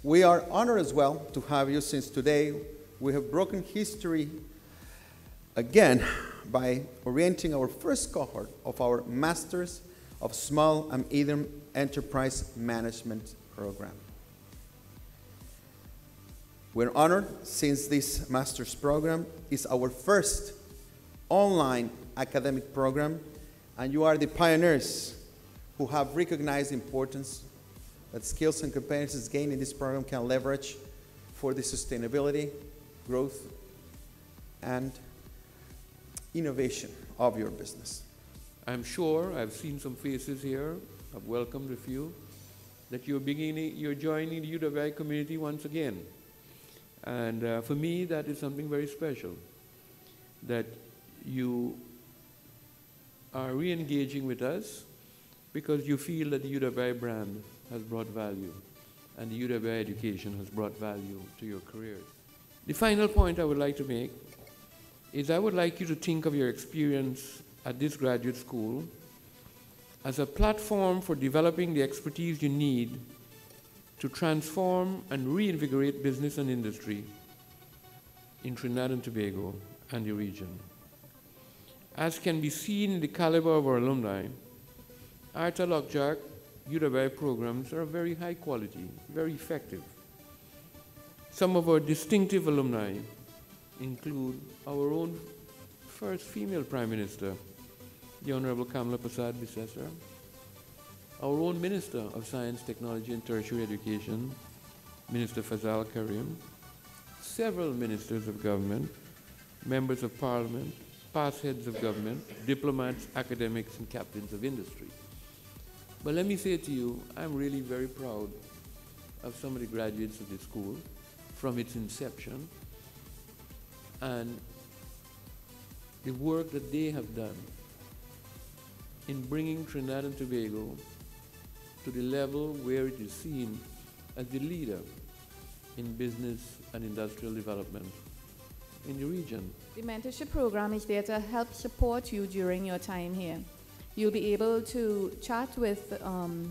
We are honored as well to have you, since today we have broken history again by orienting our first cohort of our Masters of Small and Medium Enterprise Management program. We're honored since this master's program is our first online academic program, and you are the pioneers who have recognized the importance that skills and competencies gained in this program can leverage for the sustainability, growth, and innovation of your business. I'm sure I've seen some faces here, I've welcomed a few, that you're joining the UWI community once again. And for me, that is something very special, that you are re-engaging with us because you feel that the UWI brand has brought value and the UWI education has brought value to your careers. The final point I would like to make is I would like you to think of your experience at this graduate school as a platform for developing the expertise you need to transform and reinvigorate business and industry in Trinidad and Tobago and the region. As can be seen in the caliber of our alumni, Arthur Lockjack UWI programs are very high quality, very effective. Some of our distinctive alumni include our own first female Prime Minister, the Honorable Kamala Persad-Bissessar, our own Minister of Science, Technology and Tertiary Education, Minister Fazal Karim, several ministers of government, members of parliament, past heads of government, diplomats, academics, and captains of industry. But let me say to you, I'm really very proud of some of the graduates of this school from its inception and the work that they have done in bringing Trinidad and Tobago to the level where it is seen as the leader in business and industrial development in the region. The mentorship program is there to help support you during your time here. You'll be able to chat with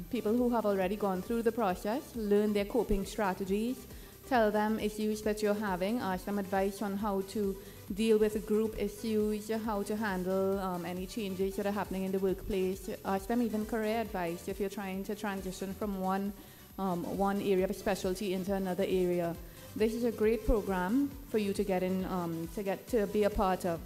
people who have already gone through the process, learn their coping strategies, tell them issues that you're having, ask them advice on how to deal with group issues, how to handle any changes that are happening in the workplace, ask them even career advice if you're trying to transition from one area of specialty into another area. This is a great program for you to get in, to be a part of.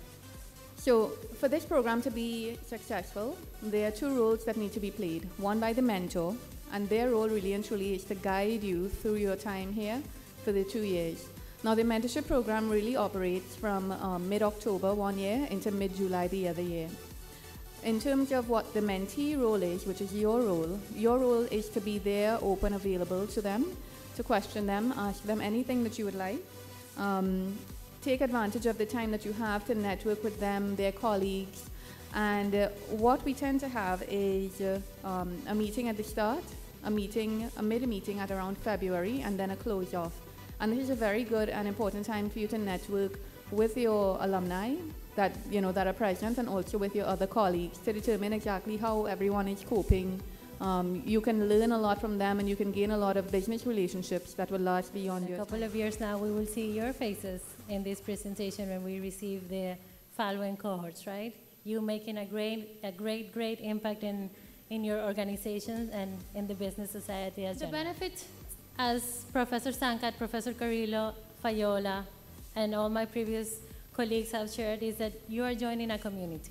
So for this program to be successful, there are two roles that need to be played. One by the mentor, and their role really and truly is to guide you through your time here for the 2 years. Now the mentorship program really operates from mid-October one year into mid-July the other year. In terms of what the mentee role is, which is your role is to be there, open, available to them, to question them, ask them anything that you would like. Take advantage of the time that you have to network with them, their colleagues. And what we tend to have is a meeting at the start, a mid-meeting at around February, and then a close-off. And this is a very good and important time for you to network with your alumni that are present, and also with your other colleagues to determine exactly how everyone is coping. You can learn a lot from them, and you can gain a lot of business relationships that will last beyond your time. In a couple of years now, we will see your faces in this presentation when we receive the following cohorts, right? You making a great impact in your organizations and in the business society as well. The benefit, as Professor Sankat, Professor Carrillo, Fayola, and all my previous colleagues have shared, is that you are joining a community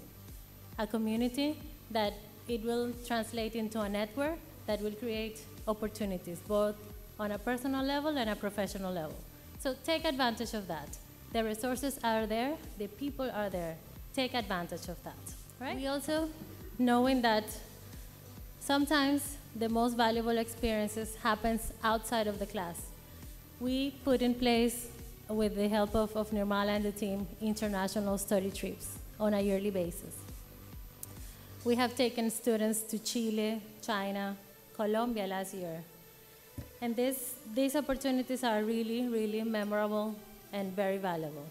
that it will translate into a network that will create opportunities, both on a personal level and a professional level. So take advantage of that. The resources are there, the people are there. Take advantage of that, right? We also, knowing that sometimes the most valuable experiences happens outside of the class. We put in place, with the help of Nirmala and the team, international study trips on a yearly basis. We have taken students to Chile, China, Colombia last year. And these opportunities are really, really memorable and very valuable.